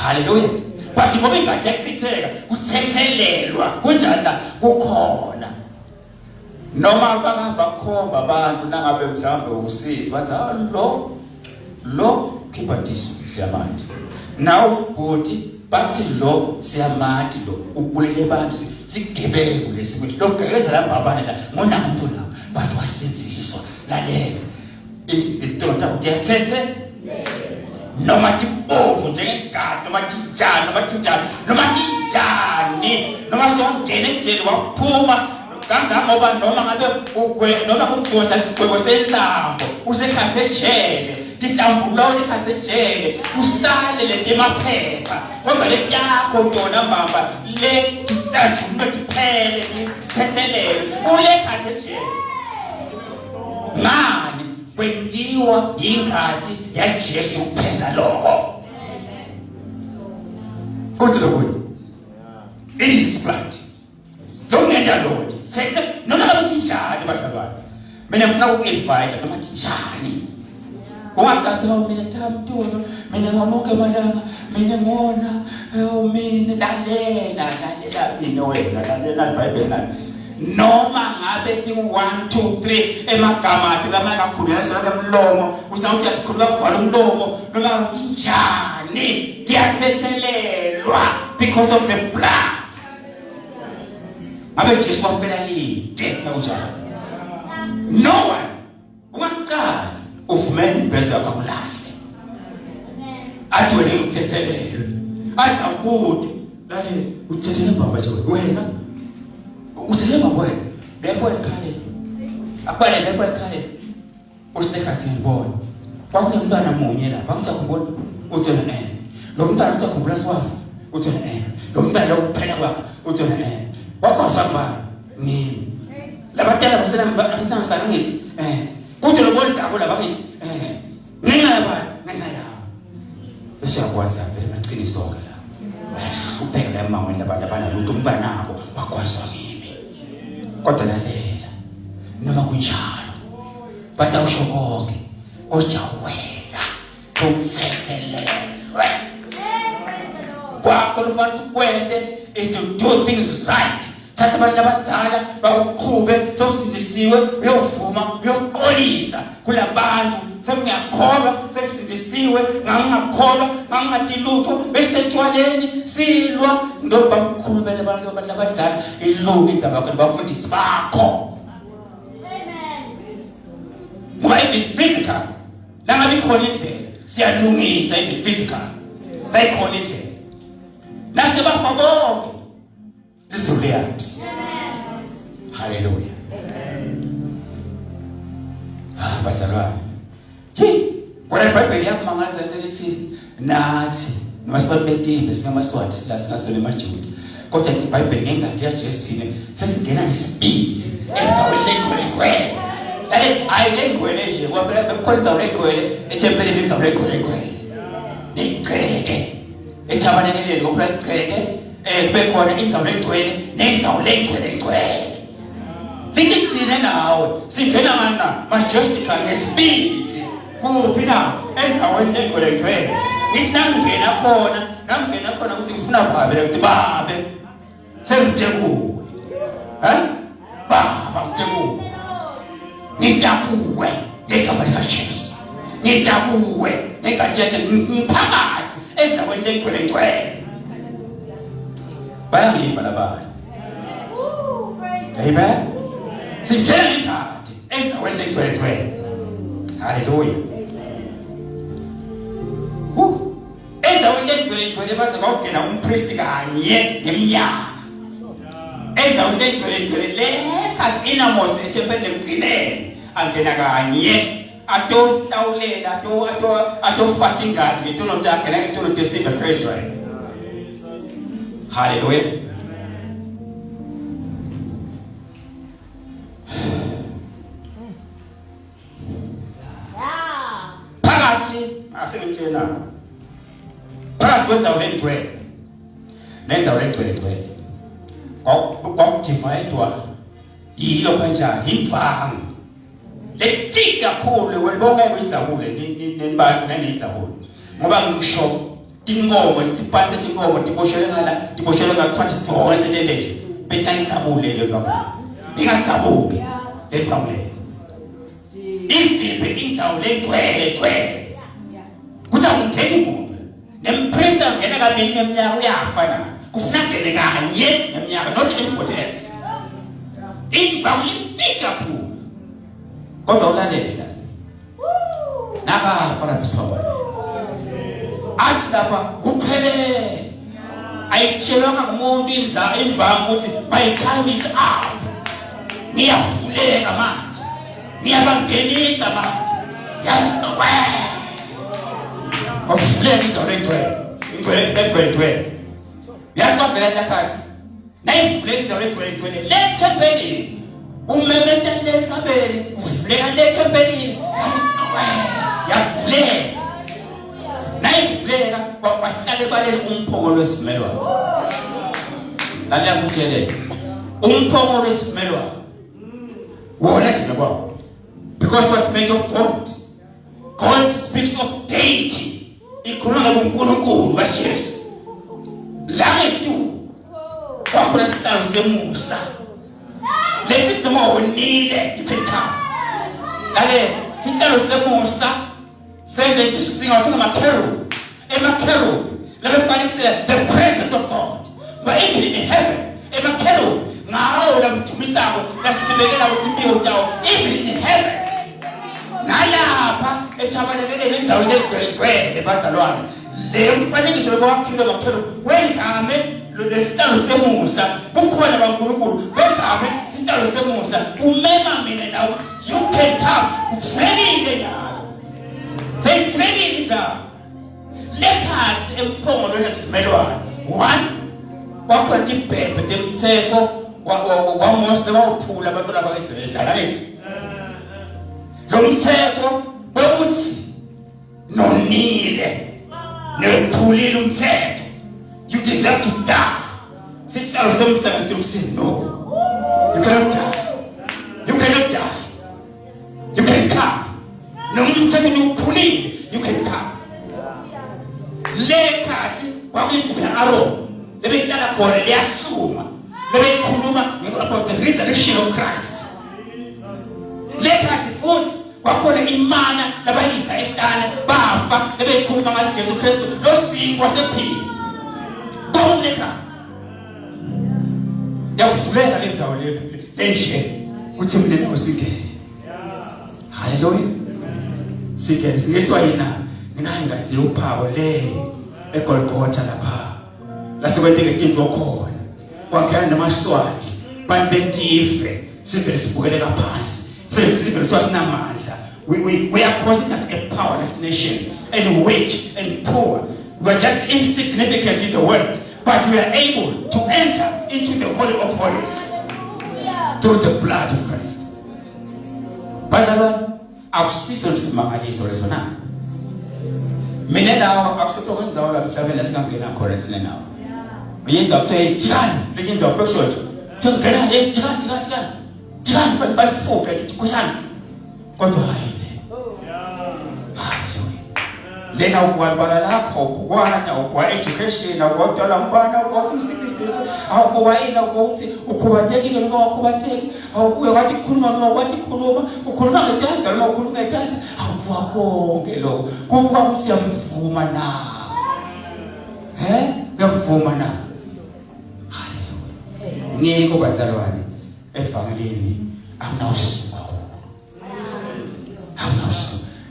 Hallelujah. But ngoba ingajectiseka kuthethelelwa kunjani kukhona noma bakhomba abantu nangabe mhlambe usisi bathi lo khipha disu siyamanje nawo bhuti bathi lo siyamati lo ubulele abantu sigebeke lesikwini lokugeza lapha abantu la ngonamuntu la bathi wasenziswa lalela intonda uthethe noma tibovu njengegadi noma tinjani noma songena ejele waphuma kangangoba noma ngabe noma kumgosa isigwebo sentambo usekhasejele tihlambulula ikhasejele usale letemaphepha kodwa letyakho ntona mama le tithathume tiphele tithethelele ulekhasejele mani kwenziwa ingadi yaJesu kuphela lokho kodwa lokho it is blood don't need a Lord noma ngabe njani basalwane mina ngifuna uku-invite noma njani ungaqasi mina thamthono mina ngonuke malanga mina ngona mina lalela mina wena lalela iBhayibheli nani noma ngabe ti 1 2 3 emagama athi lama kakhulunywa sonke umlomo usawuthi asikhuluma kuvala umlomo noma uthi njani tiyatheselelwa because of the blood abe Jesu wafela lide nawunjalo no one ungaqala uvumela ibheza yakho kulahle athi wena utheselele asakude lalela uthesele baba nje wena uthesele baba wena bebo ekhale akwale bebo ekhale usiteka simbona kwakho umntwana munye la bakusakubona uthena lo mntwana usakhumbula siwafa uthena lo mntwana lo kuphela kwakho uthena wakwasamba ngini labatala basena ngithi kuthi lo bonzako laba ngithi ngingaba siyakwazi vele maqiniso ke la ubheka la mama labantu abanalutho umntwana nabo wakwasa kimi kodwa lalela noma kunjalo batawusho konke ojawela umthethelelwe kwakho lufanele ukwente is to do things right. Thatha abantu abadala bakuqhube sewusindisiwe uyovuma uyoqolisa kulabantu sekungiyakholwa sekusindisiwe ngangakholwa ngangati lutho besetshwaleni silwa ndoba mkhulumele abantu abadala ilungu indzaba yakho bafundisi bakho. Amen. Ngoba even physical langabe ikhona indlela siyalungisa even physical bayikhona indlela nasebafa bonke this is reality. Hallelujah. Bazalwane kona iBhayibheli yakumangalisa selithi nathi nomasipalibetibe singamaswati singasole majuda kodwa ithi iBhayibheli ngengadi yaJesu thina sesingena ngespeed enzaweni legwele hayi legwele nje kwaphela bekukhonza legwele ethempelini enzaweni legwele negceke ethabaneleni ngophela igceke bekhona inzawo legcwele nenzawo legcwele lithi sine nawe singena mana majestica ngespeed kuphi na enzaweni legcwele nginangena khona ukuthi ngifuna babe ukuthi babe semtekuwe baba mtekuwe ngitakuwe ngegama likaJesu ngitakuwe ngekaJesu mphakathi enzaweni legcwele bayangiva labanye. Amen. Singena ngikhathi enzaweni legcwele. Hallelujah. Enzaweni legcwele baze bawugena umpriest kanye ngeminyaka. Enzaweni legcwele lekhathi inamosi ethempelini ekugcineni angena kanye atohlawulela atofata ingadi ngentono takhe nangentono tesiva sikaIsrael. Hallelujah. Phakathi asengitshela phakathi kwenzawo legcwele nenzawo legcwele kwakudividwa yilo kanjani imvanga letika kakhulu welibonga kuyizabule nibantu nangiyizabule ngoba ngisho tingomo siphathe tingomo tiboshelwe ngala 20 dollars elenje betayisabule le noma ingasabuki le family ifibe insawule twele kuthi ungena umuntu nempresta ngena kabili neminyaka uyafana kufunakele kanye neminyaka not importance imvamile intika kakhulu kodwa ulalela nakafana bisibabona athi lapha kuphele ayitshelwanga ngumuntu imvama ukuthi my time is up ngiyavuleka manje ngiyabangenisa manje yaziqwe ofuleka izolo ingcwele yakuvela lakhathi nayivuleka izolo ingcwele lethempelini umemete lethempelini uvuleka lethempelini yaziqwe yavuleka nayivuleka kwahlale balele umphongolo wesimelwane lalela kutshelele umphongolo wesimelwane wona thina kwawo because was made of gold. God speaks of deity. Ikhuluma ngoNkulunkulu kaJesu. La ntu kwakhona sitalo semusa. Lesi simo unile you can come. Lale sitalo semusa sende kusinga thina makeru. Emakeru labefanekise the presence of God. But even in heaven, emakeru ngawo lamthumisako lasibekela ukuthi utawo even in heaven. Nalapha ethabalekele indzawo legcwele bazalwane le mfanekiso lokwakhile baphela wengame lesitalo semusa kukhona kaNkulunkulu wengame isitalo semusa umema mina nawe you can come ufenile yawo seyifenile za lekhathi emphongolo lesimelwane one kwakhona ibhebhe temthetho waMose wawuphula abantu labakayisebenzala lesi lomthetho bawuthi nonile nephulile umthetho you deserve to die sisalo semsakathi usithi no you cannot die you can come nomthetho uphulile you can come lekhathi kwakuyiphuka Aaron lebehlala khona liyasuma lebekhuluma about the resurrection of Christ lekhathi futhi kwakhona imana labayitha ehlane bafa lebekhuluma ngaJesu Kristu losingo wasephila konekhathi yavuleka lenzawo lenje uthi mina ngosingene haleluya sigene siyeswa yina nginayo ngathi uphawu le eGolgotha lapha lasekwenteke into khona kwakhona namaswati banibetife sivele sibukeleka phansi we are considered a powerless nation and weak and poor. We are just insignificant in the world, but we are able to enter into the Holy of Holies through the blood of Christ. Bazalwane akusiso simangaliso leso na. Mina nawo akusetokwenzawo la mhlabeni lasingangena khona thina nawo. Uyenza ukuthi jikani, lenyenza affection. Ngena le jikani balifuqa kushana kodwa hayile lena ukwabala lakho ukwana ukwa education ukwadala mbana ukwathisikisi awukwayina ukuthi ukhubatekile noma wakhubateki awukuye wathi khuluma noma wathi khuluma ukhuluma ngetandla noma ukhuluma ngetandla awukonke lo kuba ukuthi yamvuma na yamvuma na haleluya ngiko bazalwane evangelini awunawusuka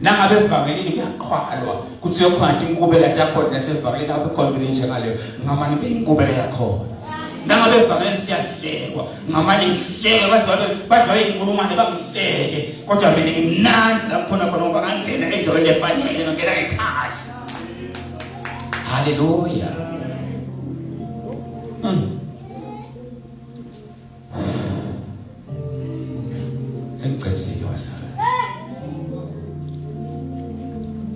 nangabe evangelini kuyaqhwalwa kuthi yokhona inkubela yakho nasevangelini abekhona njengaleyo ngamani beinkubela yakho nangabe evangelini siyahlekwa ngamani ngihleke bazibabe inkulumane bangihleke kodwa mina ngimnanzi lakhona khona ngoba ngangena enzaweni efanele ngangena ekhasi haleluya sengicethile wasala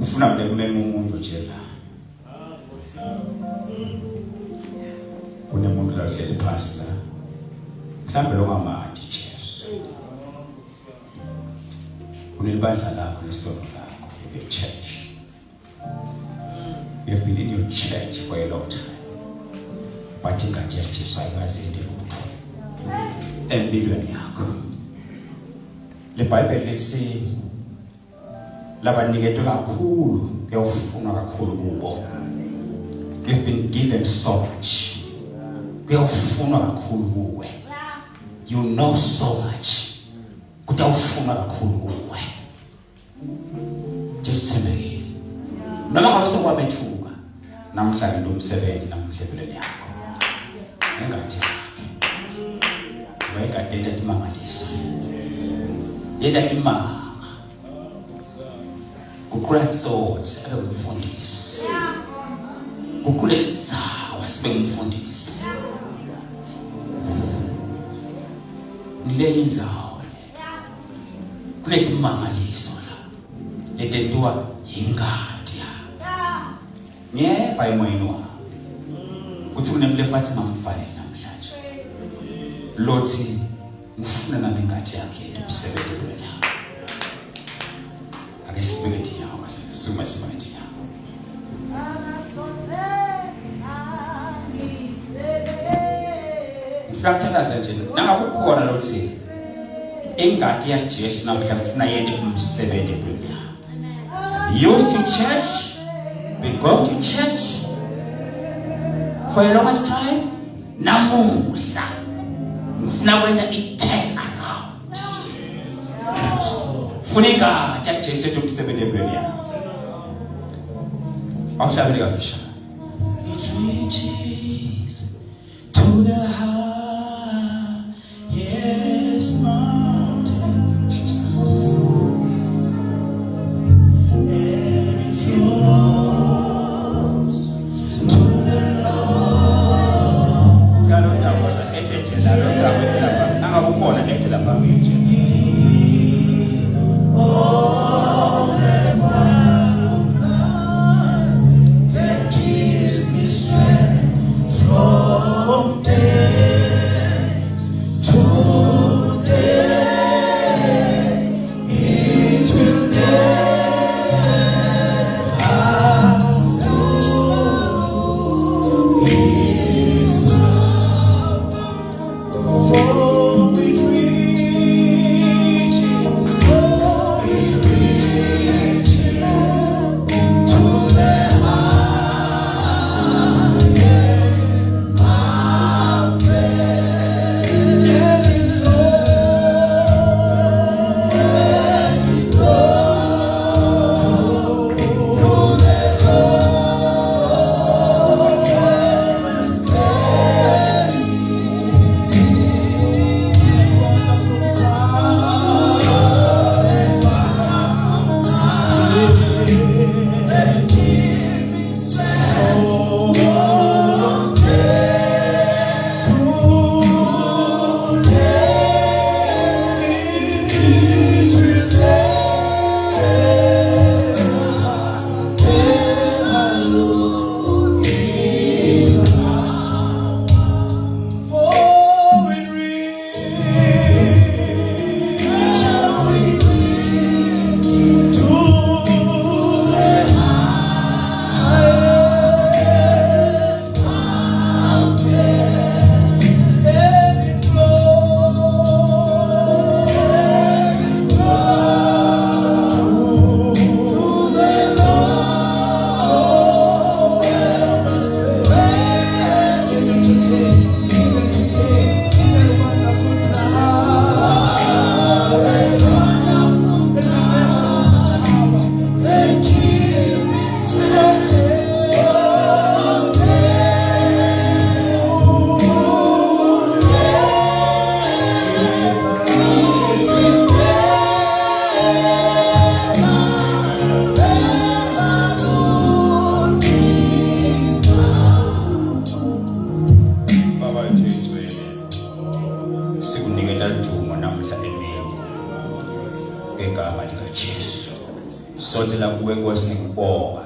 ufuna kumema umuntu nje la kunemuntu la hleli phansi la mhlambe lo ngamadi Jesu kunelibandla lakho lesonto lakho eChurch You have been in your church for a long time, but ingadi yaJesu ayikazendi lutho empilweni yakho. Le Bible lithi labaniketwe kakhulu kuyawufunwa kakhulu kubo. You've been given so much. Kuyawufunwa kakhulu kuwe. You know so much. Kutawufunwa kakhulu kuwe. Just thembekile. Noma ngabe sekwabethuka namhlanje lo msebenzi namhlebeleni yakho. Engadi wayekade ethi mangalisa. Yena ethi mama. Kukhula tsotsi abe umfundisi. Kukhula isitsawa sibe umfundisi. Nile indzawo le. Kunetimangaliso la. Letentiwa yingadi ya. Ngeva emoyeni wami. Uthi kunemlefathi mamfanele namhlanje. Lothi ngifuna nami ingadi yakhe umsebenzi empilweni yakho. Ake sibeke yawo sima simathi yawo. Ngifuna nje nangakukhona lothi ingadi yaJesu namhla ngifuna yena umsebenzi empilweni yakho. Used to church, been going to church for a long time. Namuhla ngifuna wena i-turn around. Funika yaJesu umsebenzi empilweni yakho. Awushabele kafisha. It reaches to the highest mountain, Jesus. And it flows to the Lord. Kalonda waza ethetshela londa wethelapha nangakukhona ethelapha nje. Sotela kuwe Nkosi ngikubonga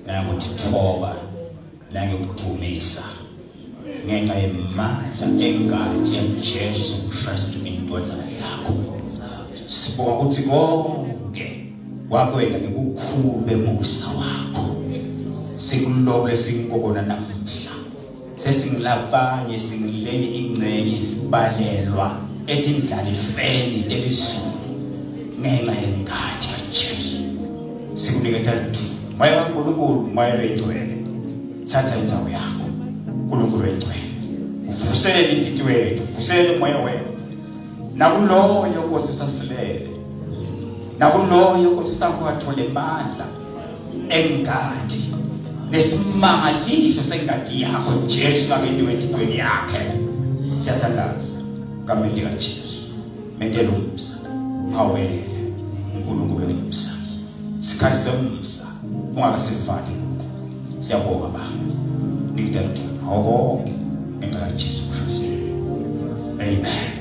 nangikuthoba nangikudumisa ngenxa yemandla engadi yaJesu Kristu indodana yakho. Sibonga ukuthi konke wakwenda ngikukhulu bemusa wakho. sikulobele singokona namuhla sesingilabanye singilenye ingcenye isibalelwa ethi indlala ifeni delizulu ngenxa yengathi kaJesu sikunikeza moya kaNkulunkulu moya wegcwele thatha indzawo yakho uNkulunkulu wegcwele uvusele indidi wethu uvusele umoya wethu nakuloyo Nkosi sasilele nakuloyo Nkosi sakho athole amandla engadi nesimangaliso sengadi yakho Jesu akentiwe entweni yakhe siyathandaza ngameli kaJesu mentela umsa awele uNkulunkulu umsa sikhathi semsa ungakasifani siyabonga baba nikudala awonke ngenxa kaJesu Kristu amen.